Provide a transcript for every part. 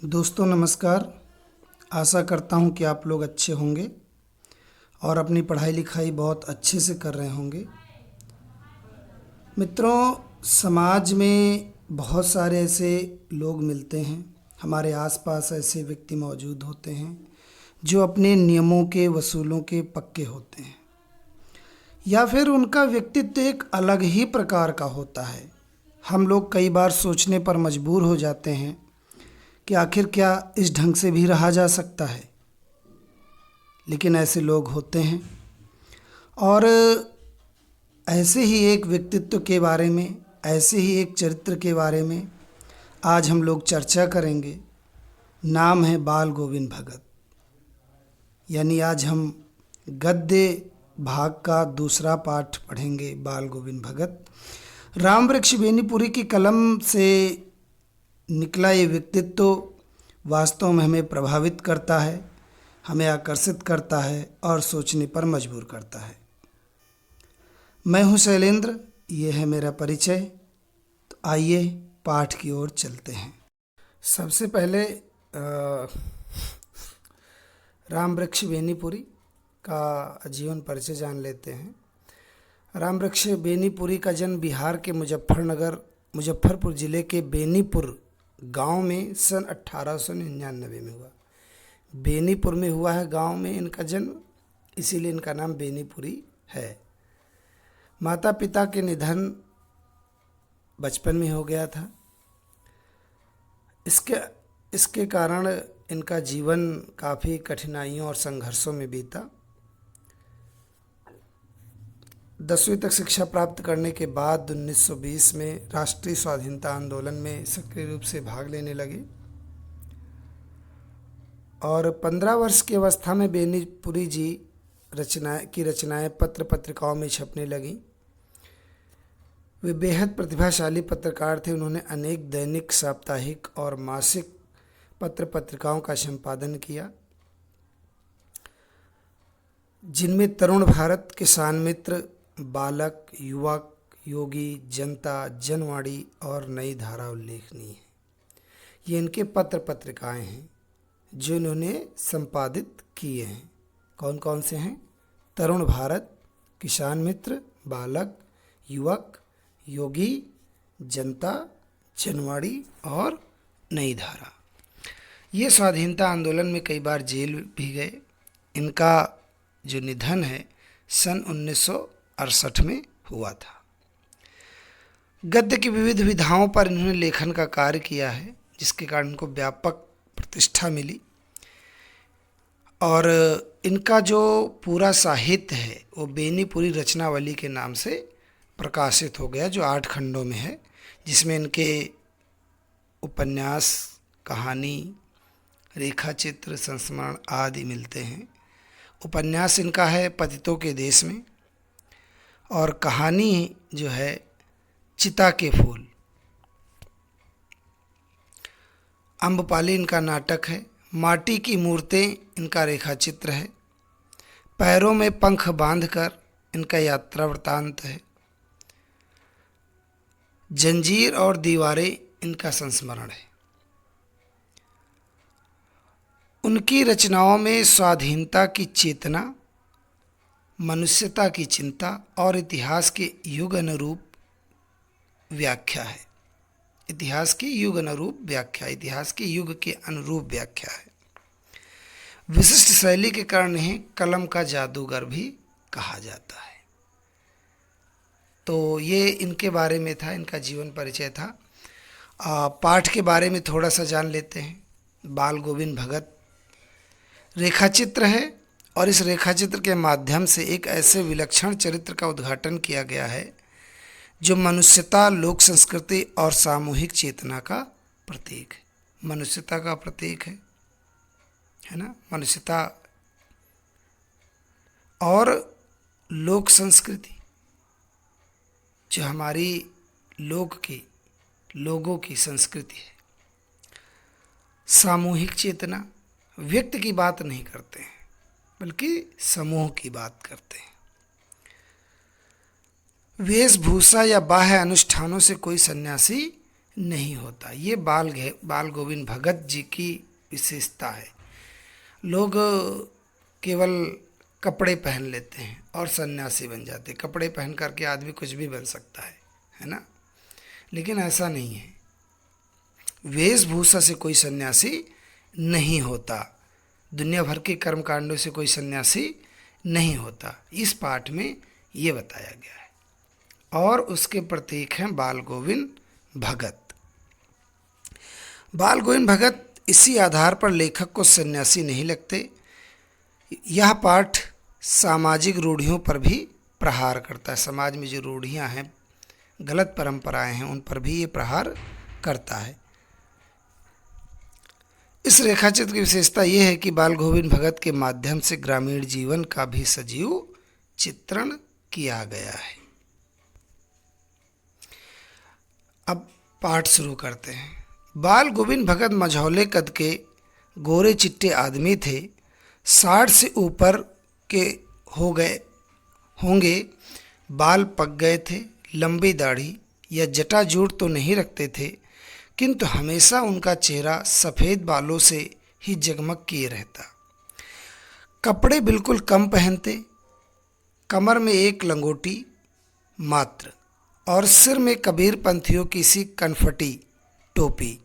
दोस्तों नमस्कार। आशा करता हूँ कि आप लोग अच्छे होंगे और अपनी पढ़ाई लिखाई बहुत अच्छे से कर रहे होंगे। मित्रों, समाज में बहुत सारे ऐसे लोग मिलते हैं, हमारे आसपास ऐसे व्यक्ति मौजूद होते हैं जो अपने नियमों के वसूलों के पक्के होते हैं, या फिर उनका व्यक्तित्व एक अलग ही प्रकार का होता है। हम लोग कई बार सोचने पर मजबूर हो जाते हैं कि आखिर क्या इस ढंग से भी रहा जा सकता है। लेकिन ऐसे लोग होते हैं और ऐसे ही एक व्यक्तित्व के बारे में, ऐसे ही एक चरित्र के बारे में आज हम लोग चर्चा करेंगे। नाम है बाल गोविंद भगत। यानी आज हम गद्य भाग का दूसरा पाठ पढ़ेंगे। बाल गोविंद भगत, राम वृक्ष बेनीपुरी की कलम से निकला ये व्यक्तित्व वास्तव में हमें प्रभावित करता है, हमें आकर्षित करता है और सोचने पर मजबूर करता है। मैं हूं शैलेंद्र, ये है मेरा परिचय। तो आइए पाठ की ओर चलते हैं। सबसे पहले राम वृक्ष बेनीपुरी का जीवन परिचय जान लेते हैं। राम वृक्ष बेनीपुरी का जन्म बिहार के मुजफ्फरपुर ज़िले के बेनीपुर गांव में सन 1899 में हुआ। बेनीपुर में हुआ है गांव में इनका जन्म, इसीलिए इनका नाम बेनीपुरी है। माता पिता के निधन बचपन में हो गया था। इसके कारण इनका जीवन काफ़ी कठिनाइयों और संघर्षों में बीता। 10वीं तक शिक्षा प्राप्त करने के बाद 1920 में राष्ट्रीय स्वाधीनता आंदोलन में सक्रिय रूप से भाग लेने लगे और 15 वर्ष की अवस्था में बेनीपुरी जी रचनाएं पत्र पत्रिकाओं में छपने लगीं। वे बेहद प्रतिभाशाली पत्रकार थे। उन्होंने अनेक दैनिक, साप्ताहिक और मासिक पत्र पत्रिकाओं का संपादन किया, जिनमें तरुण भारत, किसान मित्र, बालक, युवक, योगी, जनता, जनवाणी और नई धारा उल्लेखनीय है। ये इनके पत्र पत्रिकाएं हैं जो इन्होंने संपादित किए हैं। कौन कौन से हैं? तरुण भारत, किसान मित्र, बालक, युवक, योगी, जनता, जनवाणी और नई धारा। ये स्वाधीनता आंदोलन में कई बार जेल भी गए। इनका जो निधन है सन 1968 में हुआ था। गद्य की विविध विधाओं पर इन्होंने लेखन का कार्य किया है, जिसके कारण इनको व्यापक प्रतिष्ठा मिली। और इनका जो पूरा साहित्य है वो बेनीपुरी रचनावली के नाम से प्रकाशित हो गया, जो 8 खंडों में है, जिसमें इनके उपन्यास, कहानी, रेखाचित्र, संस्मरण आदि मिलते हैं। उपन्यास इनका है पतितों के देश में, और कहानी जो है चिता के फूल। अम्बपाली इनका नाटक है। माटी की मूर्तें इनका रेखाचित्र है। पैरों में पंख बांधकर इनका यात्रा वृत्तांत है। जंजीर और दीवारें इनका संस्मरण है। उनकी रचनाओं में स्वाधीनता की चेतना, मनुष्यता की चिंता और इतिहास के युग अनुरूप व्याख्या है। इतिहास की युग अनुरूप व्याख्या, इतिहास के युग के अनुरूप व्याख्या है। विशिष्ट शैली के कारण इन्हें कलम का जादूगर भी कहा जाता है। तो ये इनके बारे में था, इनका जीवन परिचय था। पाठ के बारे में थोड़ा सा जान लेते हैं। बाल गोविंद भगत रेखाचित्र है, और इस रेखाचित्र के माध्यम से एक ऐसे विलक्षण चरित्र का उद्घाटन किया गया है जो मनुष्यता, लोक संस्कृति और सामूहिक चेतना का प्रतीक है। मनुष्यता का प्रतीक है ना, मनुष्यता और लोक संस्कृति, जो हमारी लोगों की संस्कृति है। सामूहिक चेतना, व्यक्ति की बात नहीं करते हैं बल्कि समूह की बात करते हैं। वेशभूषा या बाह्य अनुष्ठानों से कोई सन्यासी नहीं होता। ये बाल गोविंद भगत जी की विशेषता है। लोग केवल कपड़े पहन लेते हैं और सन्यासी बन जाते हैं। कपड़े पहन करके आदमी कुछ भी बन सकता है ना? लेकिन ऐसा नहीं है। वेशभूषा से कोई सन्यासी नहीं होता। दुनिया भर के कर्म कांडों से कोई सन्यासी नहीं होता। इस पाठ में ये बताया गया है। और उसके प्रतीक हैं बाल गोविंद भगत। बाल गोविंद भगत इसी आधार पर लेखक को सन्यासी नहीं लगते। यह पाठ सामाजिक रूढ़ियों पर भी प्रहार करता है। समाज में जो रूढ़ियां हैं, गलत परंपराएं हैं, उन पर भी ये प्रहार करता है। इस रेखाचित्र की विशेषता यह है कि बाल गोविंद भगत के माध्यम से ग्रामीण जीवन का भी सजीव चित्रण किया गया है। अब पाठ शुरू करते हैं। बाल गोविंद भगत मझौले कद के गोरे चिट्टे आदमी थे। 60 से ऊपर के हो गए होंगे। बाल पक गए थे। लंबी दाढ़ी या जटाजूट तो नहीं रखते थे, किंतु हमेशा उनका चेहरा सफ़ेद बालों से ही जगमग किए रहता। कपड़े बिल्कुल कम पहनते। कमर में एक लंगोटी मात्र और सिर में कबीर पंथियों की सी कनफटी टोपी।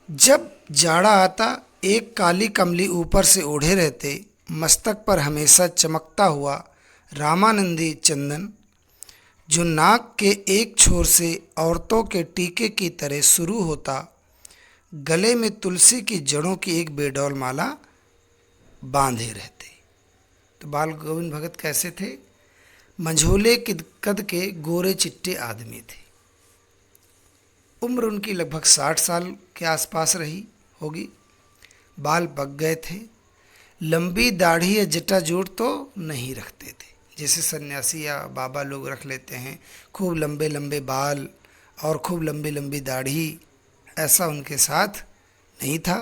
जब जाड़ा आता एक काली कमली ऊपर से ओढ़े रहते। मस्तक पर हमेशा चमकता हुआ रामानंदी चंदन, जो नाक के एक छोर से औरतों के टीके की तरह शुरू होता। गले में तुलसी की जड़ों की एक बेडौल माला बांधे रहते। तो बाल गोविंद भगत कैसे थे? मंझोले कद के गोरे चिट्टे आदमी थे। उम्र उनकी लगभग 60 साल के आसपास रही होगी। बाल पक गए थे। लंबी दाढ़ी या जटाजूट तो नहीं रखते थे, जैसे सन्यासी या बाबा लोग रख लेते हैं। खूब लंबे लंबे बाल और खूब लंबी लंबी दाढ़ी, ऐसा उनके साथ नहीं था।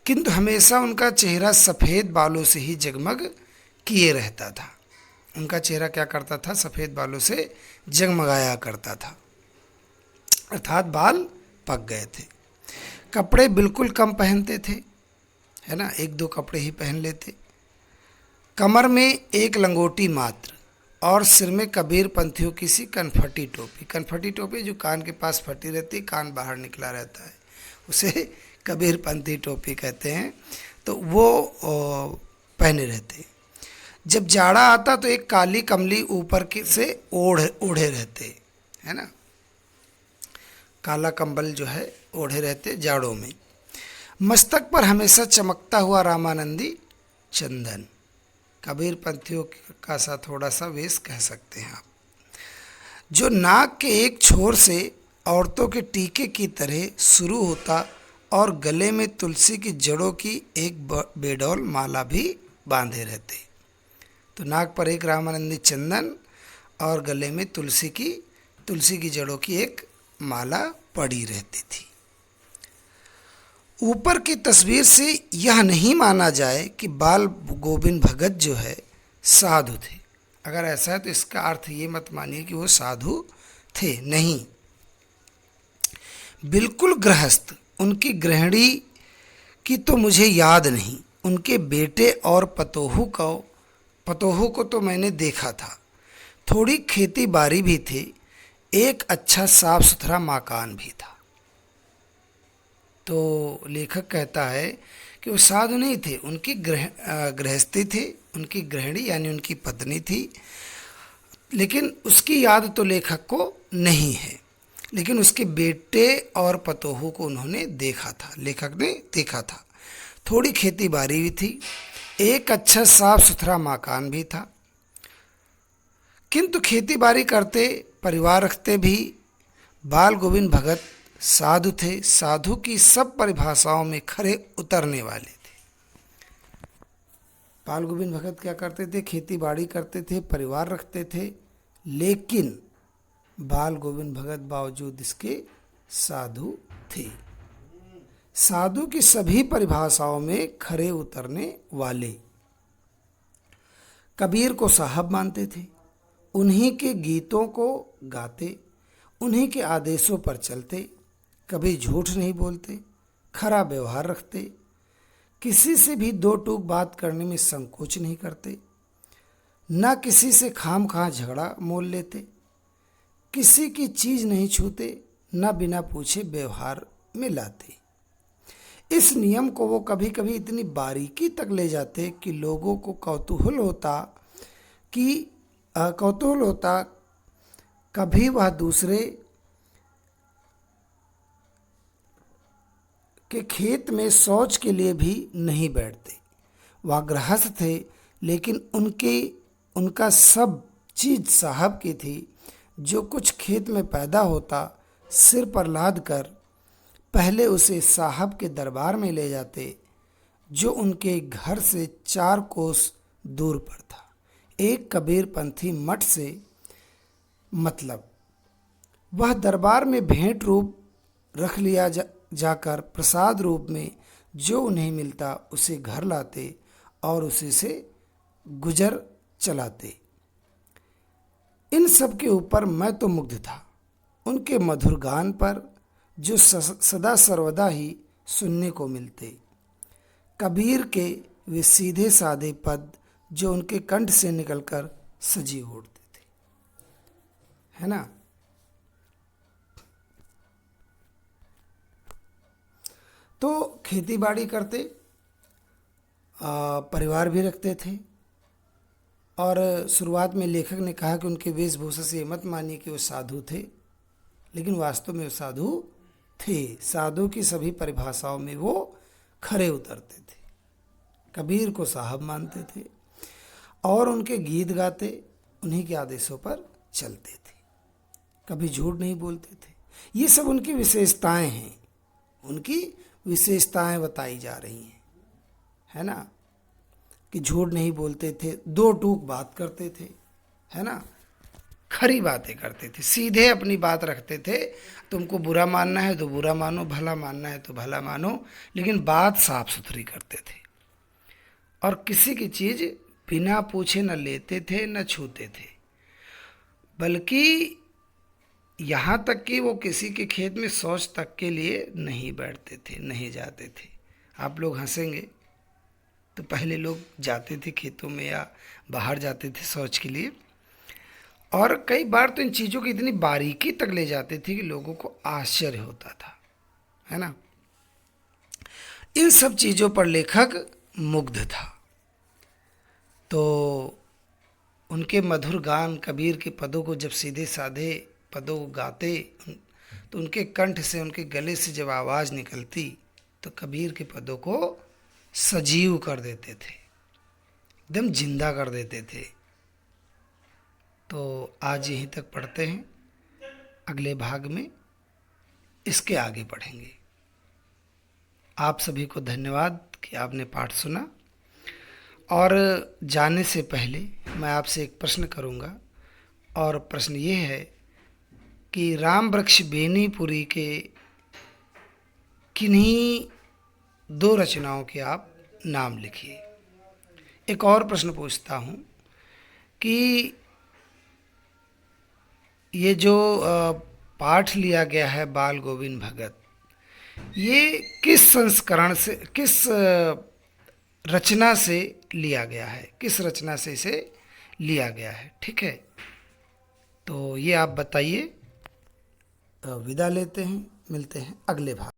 किंतु हमेशा उनका चेहरा सफ़ेद बालों से ही जगमग किए रहता था। उनका चेहरा क्या करता था? सफ़ेद बालों से जगमगाया करता था, अर्थात बाल पक गए थे। कपड़े बिल्कुल कम पहनते थे, है ना, 1-2 कपड़े ही पहन लेते। कमर में एक लंगोटी मात्र और सिर में कबीर पंथियों की सी कनफटी टोपी। कनफटी टोपी जो कान के पास फटी रहती, कान बाहर निकला रहता है, उसे कबीर पंथी टोपी कहते हैं। तो वो पहने रहते। जब जाड़ा आता तो एक काली कमली ऊपर के से ओढ़े रहते, है ना, काला कंबल जो है ओढ़े रहते जाड़ों में। मस्तक पर हमेशा चमकता हुआ रामानंदी चंदन, कबीर पंथियों का सा थोड़ा सा वेश कह सकते हैं आप, जो नाक के एक छोर से औरतों के टीके की तरह शुरू होता और गले में तुलसी की जड़ों की एक बेडौल माला भी बांधे रहते। तो नाक पर एक रामानंदी चंदन और गले में तुलसी की जड़ों की एक माला पड़ी रहती थी। ऊपर की तस्वीर से यह नहीं माना जाए कि बाल गोविंद भगत जो है साधु थे। अगर ऐसा है तो इसका अर्थ ये मत मानिए कि वो साधु थे, नहीं, बिल्कुल गृहस्थ। उनकी गृहिणी की तो मुझे याद नहीं। उनके बेटे और पतोहू को तो मैंने देखा था। थोड़ी खेती बाड़ी भी थी। एक अच्छा साफ सुथरा मकान भी था। तो लेखक कहता है कि वो साधु नहीं थे, उनकी गृहस्थी थी, उनकी गृहिणी यानी उनकी पत्नी थी, लेकिन उसकी याद तो लेखक को नहीं है। लेकिन उसके बेटे और पतोहू को उन्होंने देखा था, लेखक ने देखा था। थोड़ी खेती बाड़ी भी थी। एक अच्छा साफ सुथरा मकान भी था। किंतु खेती बाड़ी करते, परिवार रखते भी बाल गोविंद भगत साधु थे। साधु की सब परिभाषाओं में खरे उतरने वाले थे। बाल गोविंद भगत क्या करते थे? खेती बाड़ी करते थे, परिवार रखते थे, लेकिन बाल गोविंद भगत बावजूद इसके साधु थे। साधु की सभी परिभाषाओं में खरे उतरने वाले। कबीर को साहब मानते थे, उन्हीं के गीतों को गाते, उन्हीं के आदेशों पर चलते, कभी झूठ नहीं बोलते, खरा व्यवहार रखते, किसी से भी दो टूक बात करने में संकोच नहीं करते, ना किसी से खामखा झगड़ा मोल लेते, किसी की चीज नहीं छूते, ना बिना पूछे व्यवहार में लाते। इस नियम को वो कभी कभी इतनी बारीकी तक ले जाते कि लोगों को कौतूहल होता कभी वह दूसरे के खेत में शौच के लिए भी नहीं बैठते। वह गृहस्थ थे, लेकिन उनका सब चीज साहब की थी। जो कुछ खेत में पैदा होता, सिर पर लाद कर पहले उसे साहब के दरबार में ले जाते, जो उनके घर से 4 कोस दूर पर था। एक कबीरपंथी मठ से मतलब वह दरबार में भेंट रूप रख लिया जाकर प्रसाद रूप में जो उन्हें मिलता उसे घर लाते और उसी से गुजर चलाते। इन सब के ऊपर मैं तो मुग्ध था, उनके मधुर गान पर जो सदा सर्वदा ही सुनने को मिलते। कबीर के वे सीधे साधे पद जो उनके कंठ से निकलकर सजीव उठते थे, है ना। तो खेती बाड़ी करते, परिवार भी रखते थे। और शुरुआत में लेखक ने कहा कि उनके वेशभूषा से मत मानिए कि वो साधु थे, लेकिन वास्तव में वो साधु थे। साधु की सभी परिभाषाओं में वो खरे उतरते थे, कबीर को साहब मानते थे और उनके गीत गाते, उन्हीं के आदेशों पर चलते थे, कभी झूठ नहीं बोलते थे। ये सब उनकी विशेषताएं हैं, उनकी विशेषताएं बताई जा रही हैं, है ना। कि झूठ नहीं बोलते थे, दो टूक बात करते थे, है ना, खरी बातें करते थे, सीधे अपनी बात रखते थे। तुमको बुरा मानना है तो बुरा मानो, भला मानना है तो भला मानो, लेकिन बात साफ सुथरी करते थे। और किसी की चीज बिना पूछे न लेते थे न छूते थे, बल्कि यहाँ तक कि वो किसी के खेत में शौच तक के लिए नहीं बैठते थे, नहीं जाते थे। आप लोग हंसेंगे, तो पहले लोग जाते थे खेतों में या बाहर जाते थे शौच के लिए, और कई बार तो इन चीज़ों की इतनी बारीकी तक ले जाते थे कि लोगों को आश्चर्य होता था, है ना। इन सब चीज़ों पर लेखक मुग्ध था। तो उनके मधुर गान, कबीर के पदों को जब सीधे साधे पदों को गाते, तो उनके कंठ से, उनके गले से जब आवाज़ निकलती तो कबीर के पदों को सजीव कर देते थे, एकदम जिंदा कर देते थे। तो आज यहीं तक पढ़ते हैं, अगले भाग में इसके आगे पढ़ेंगे। आप सभी को धन्यवाद कि आपने पाठ सुना। और जाने से पहले मैं आपसे एक प्रश्न करूंगा, और प्रश्न ये है कि राम वृक्ष बेनीपुरी के किन्हीं 2 रचनाओं के आप नाम लिखिए। एक और प्रश्न पूछता हूँ कि ये जो पाठ लिया गया है बाल गोविंद भगत, ये किस संस्करण से, किस रचना से लिया गया है, किस रचना से इसे लिया गया है, ठीक है। तो ये आप बताइए। विदा लेते हैं, मिलते हैं अगले भाग।